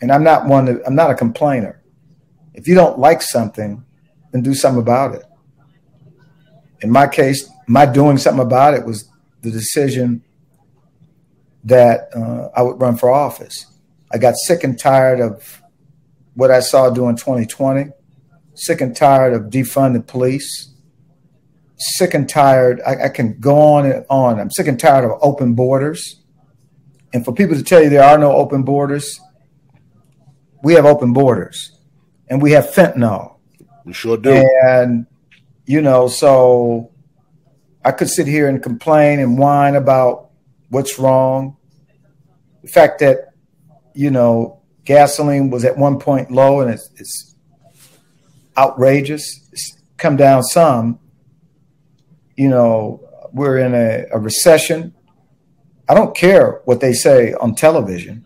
And I'm not a complainer. If you don't like something, then do something about it. In my case, my doing something about it was the decision that I would run for office. I got sick and tired of what I saw during 2020, sick and tired of defunding police, sick and tired. I can go on and on. I'm sick and tired of open borders. And for people to tell you there are no open borders, we have open borders, and we have fentanyl. We sure do. And, so I could sit here and complain and whine about what's wrong. The fact that, gasoline was at one point low and it's outrageous. It's come down some. We're in a recession. I don't care what they say on television.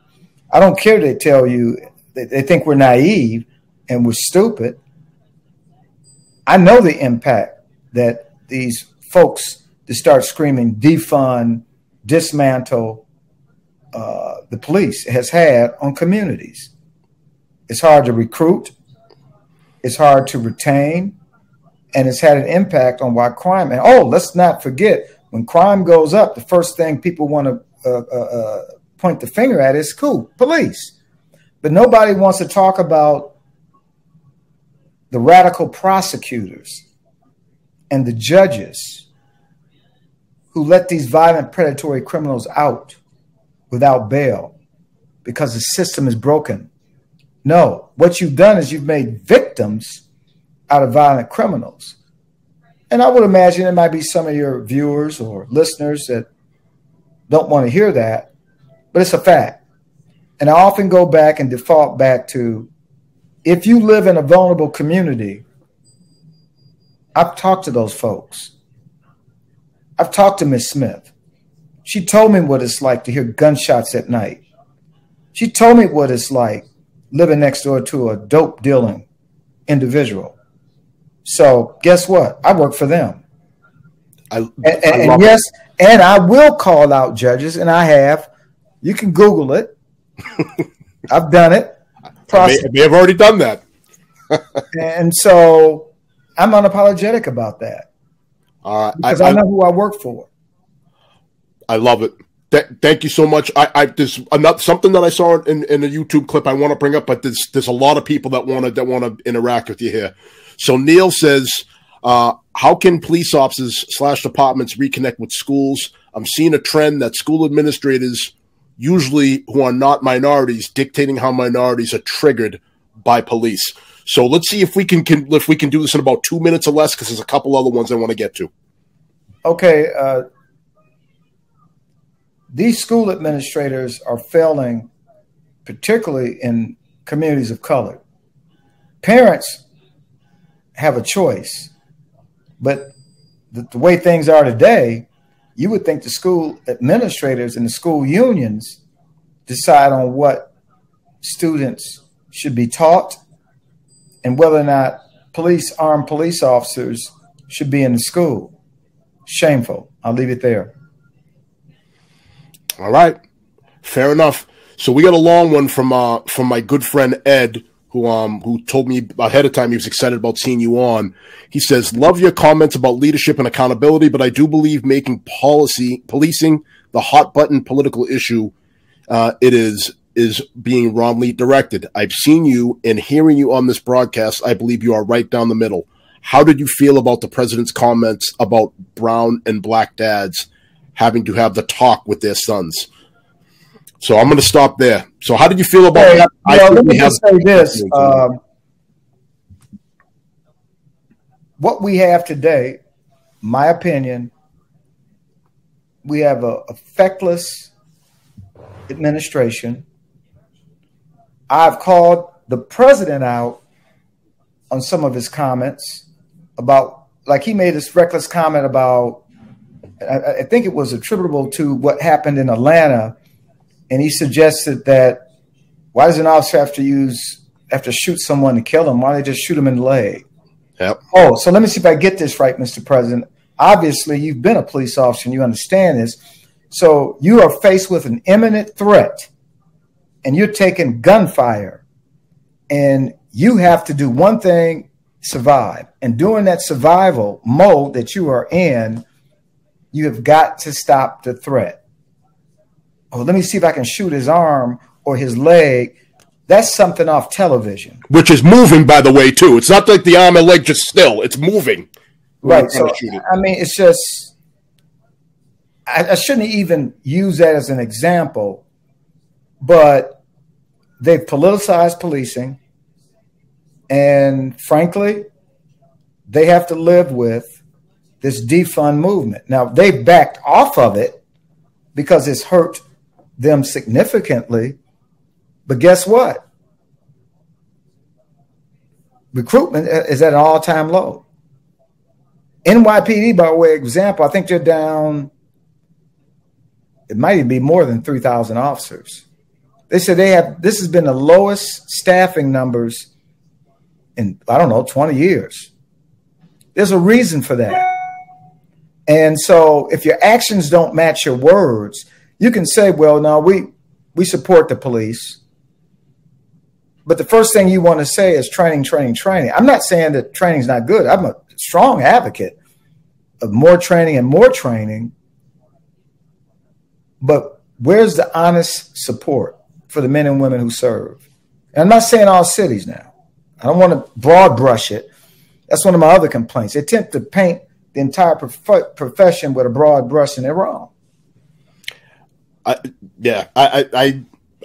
I don't care they tell you they think we're naive and we're stupid. I know the impact that these folks that start screaming defund, dismantle the police has had on communities. It's hard to recruit. It's hard to retain. And it's had an impact on why crime. And let's not forget, when crime goes up, the first thing people want to point the finger at is police. But nobody wants to talk about the radical prosecutors and the judges who let these violent predatory criminals out without bail because the system is broken. No, what you've done is you've made victims out of violent criminals. And I would imagine there might be some of your viewers or listeners that don't want to hear that, but it's a fact. And I often go back and default back to, if you live in a vulnerable community, I've talked to those folks. I've talked to Miss Smith. She told me what it's like to hear gunshots at night. She told me what it's like living next door to a dope dealing individual. So guess what? I work for them. And yes, and I will call out judges, and I have. You can Google it. I've done it. I may have already done that. And so I'm unapologetic about that. Because I know who I work for. I love it. Thank you so much. There's something that I saw in a YouTube clip I want to bring up, but there's a lot of people that want to interact with you here. So Neil says, how can police officers / departments reconnect with schools? I'm seeing a trend that school administrators, usually who are not minorities, dictating how minorities are triggered by police. So let's see if we can do this in about 2 minutes or less, because there's a couple other ones I want to get to. Okay. These school administrators are failing, particularly in communities of color. Parents have a choice, but the way things are today, you would think the school administrators and the school unions decide on what students should be taught and whether or not armed police officers should be in the school. Shameful. I'll leave it there. All right. Fair enough. So we got a long one from my good friend Ed, who told me ahead of time he was excited about seeing you on. He says, love your comments about leadership and accountability, but I do believe making policing the hot button political issue it is being wrongly directed. I've seen you and hearing you on this broadcast. I believe you are right down the middle. How did you feel about the president's comments about brown and black dads having to have the talk with their sons? So I'm going to stop there. So how did you feel about that? Let me just say this. What we have today, my opinion, we have a feckless administration. I've called the president out on some of his comments about, like he made this reckless comment about, I think it was attributable to what happened in Atlanta. And he suggested that why does an officer have to shoot someone to kill them? Why don't they just shoot them in the leg? Yep. Oh, so let me see if I get this right, Mr. President. Obviously, you've been a police officer and you understand this. So you are faced with an imminent threat and you're taking gunfire and you have to do one thing, survive. And during that survival mode that you are in, you have got to stop the threat. Oh, let me see if I can shoot his arm or his leg. That's something off television. Which is moving, by the way, too. It's not like the arm and leg just still. It's moving. Right. So, I mean, it's just, I shouldn't even use that as an example, but they've politicized policing. And frankly, they have to live with this defund movement. Now, they've backed off of it because it's hurt them significantly. But guess what? Recruitment is at an all-time low. NYPD, by way of example, I think they're down, it might even be more than 3,000 officers. They said this has been the lowest staffing numbers in, I don't know, 20 years. There's a reason for that. And so if your actions don't match your words, you can say, well, no, we support the police. But the first thing you want to say is training, training, training. I'm not saying that training is not good. I'm a strong advocate of more training and more training. But where's the honest support for the men and women who serve? And I'm not saying all cities now. I don't want to broad brush it. That's one of my other complaints. They attempt to paint the entire profession with a broad brush, and they're wrong. I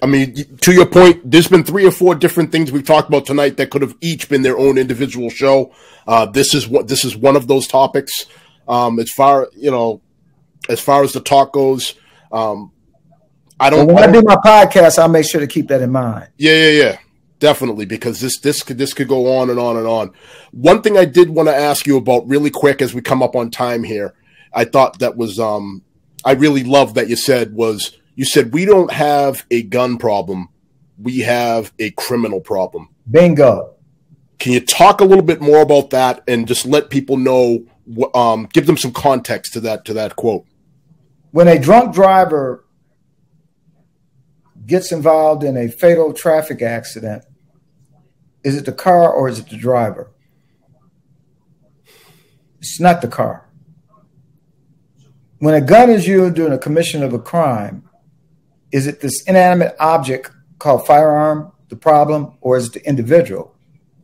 mean, to your point, there's been 3 or 4 different things we've talked about tonight that could have each been their own individual show. This is one of those topics. As far as the talk goes, when I do my podcast, I'll make sure to keep that in mind. Yeah. Definitely, because this could go on and on and on. One thing I did want to ask you about really quick as we come up on time here, I thought that was I really love that you said we don't have a gun problem, we have a criminal problem. Bingo. Can you talk a little bit more about that and just let people know, give them some context to that quote? When a drunk driver gets involved in a fatal traffic accident, is it the car or is it the driver? It's not the car. When a gun is used during a commission of a crime, is it this inanimate object called firearm the problem, or is it the individual?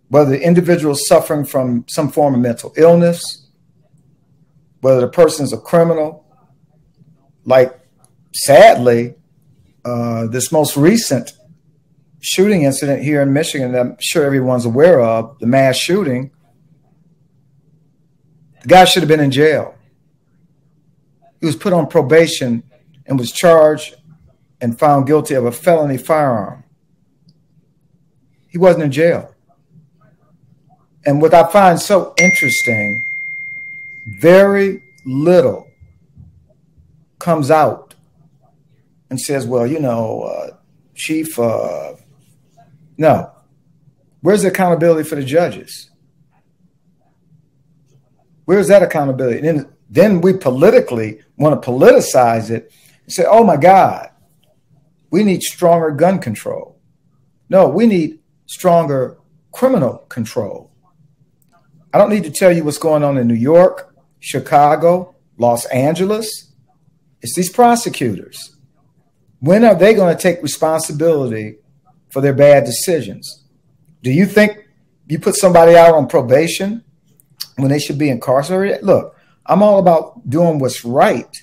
Whether the individual is suffering from some form of mental illness, whether the person is a criminal, like sadly, this most recent shooting incident here in Michigan that I'm sure everyone's aware of, the mass shooting, the guy should have been in jail. He was put on probation and was charged and found guilty of a felony firearm. He wasn't in jail. And what I find so interesting, very little comes out and says, well, Chief, no. Where's the accountability for the judges? Where's that accountability? And then we politically want to politicize it and say, oh, my God, we need stronger gun control. No, we need stronger criminal control. I don't need to tell you what's going on in New York, Chicago, Los Angeles. It's these prosecutors. When are they going to take responsibility for their bad decisions? Do you think you put somebody out on probation when they should be incarcerated? Look, I'm all about doing what's right,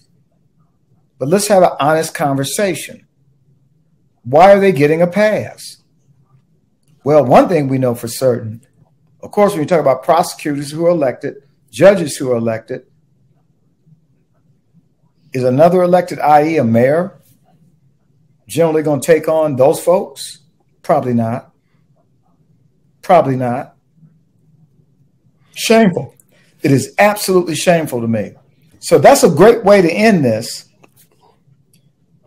but let's have an honest conversation. Why are they getting a pass? Well, one thing we know for certain, of course, when you talk about prosecutors who are elected, judges who are elected, is another elected, i.e. a mayor, generally going to take on those folks? Probably not. Probably not. Shameful. It is absolutely shameful to me. So that's a great way to end this.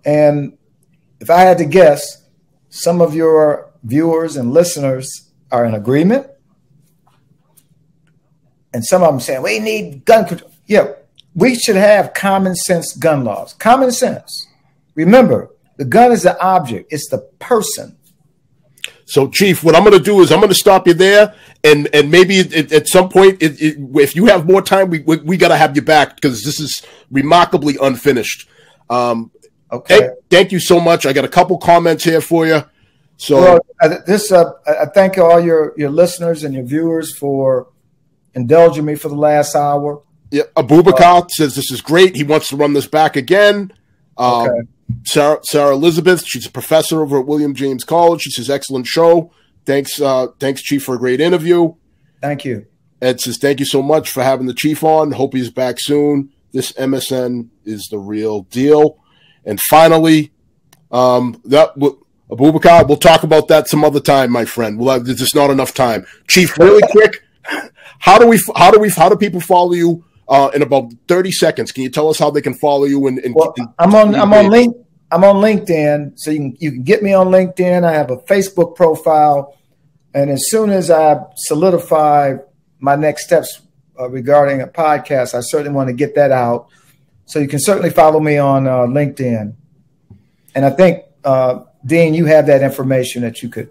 And if I had to guess, some of your viewers and listeners are in agreement. And some of them saying, we need gun control. Yeah, we should have common sense gun laws. Common sense. Remember, the gun is the object. It's the person. So, Chief, what I'm going to do is I'm going to stop you there, and maybe at some point, if you have more time, we got to have you back because this is remarkably unfinished. Okay. Thank you so much. I got a couple comments here for you. So, I thank all your listeners and your viewers for indulging me for the last hour. Yeah, Abubakar says this is great. He wants to run this back again. Okay. Sarah Elizabeth, she's a professor over at William James College. She says, excellent show. Thanks, Chief, for a great interview. Thank you. Ed says, thank you so much for having the Chief on. Hope he's back soon. This MSN is the real deal. And finally, Abubakar, we'll talk about that some other time, my friend. There's just not enough time. Chief, really quick, how do people follow you? In about 30 seconds, can you tell us how they can follow you? I'm on LinkedIn, so you can get me on LinkedIn. I have a Facebook profile, and as soon as I solidify my next steps regarding a podcast, I certainly want to get that out. So you can certainly follow me on LinkedIn, and I think Dean, you have that information that you could.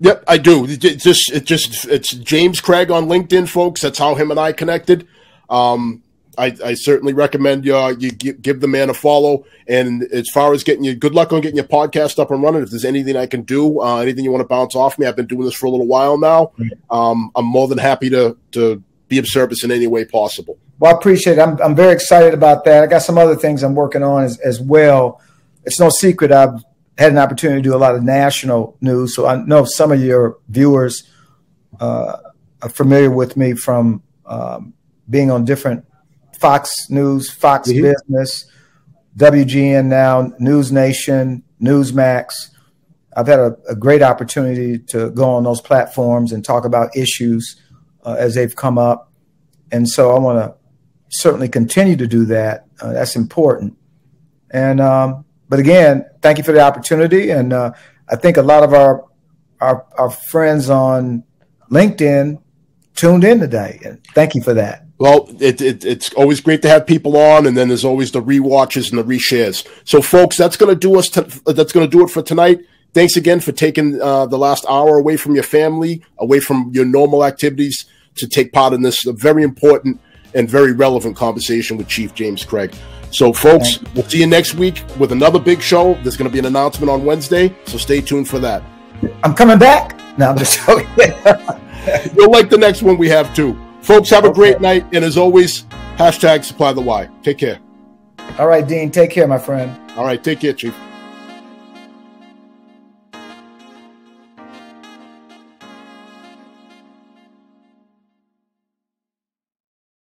Yep, I do. It's James Craig on LinkedIn, folks. That's how him and I connected. I certainly recommend you give the man a follow. And as far as good luck on getting your podcast up and running. If there's anything I can do, anything you want to bounce off me, I've been doing this for a little while now. I'm more than happy to be of service in any way possible. Well, I appreciate it. I'm very excited about that. I got some other things I'm working on as well. It's no secret I've had an opportunity to do a lot of national news. So I know some of your viewers are familiar with me from being on different Fox News, Fox Business, WGN now, News Nation, Newsmax. I've had a great opportunity to go on those platforms and talk about issues as they've come up. And so I want to certainly continue to do that. That's important. And but again, thank you for the opportunity. And I think a lot of our friends on LinkedIn tuned in today. And thank you for that. Well, it's always great to have people on, and then there's always the rewatches and the reshares. So, folks, that's going to do it for tonight. Thanks again for taking the last hour away from your family, away from your normal activities, to take part in this very important and very relevant conversation with Chief James Craig. So, folks, we'll see you next week with another big show. There's going to be an announcement on Wednesday, so stay tuned for that. I'm coming back. No, I'm just joking. You'll like the next one we have, too. Folks, have a great night. And as always, #SupplyTheWhy. Take care. All right, Dean. Take care, my friend. All right. Take care, Chief.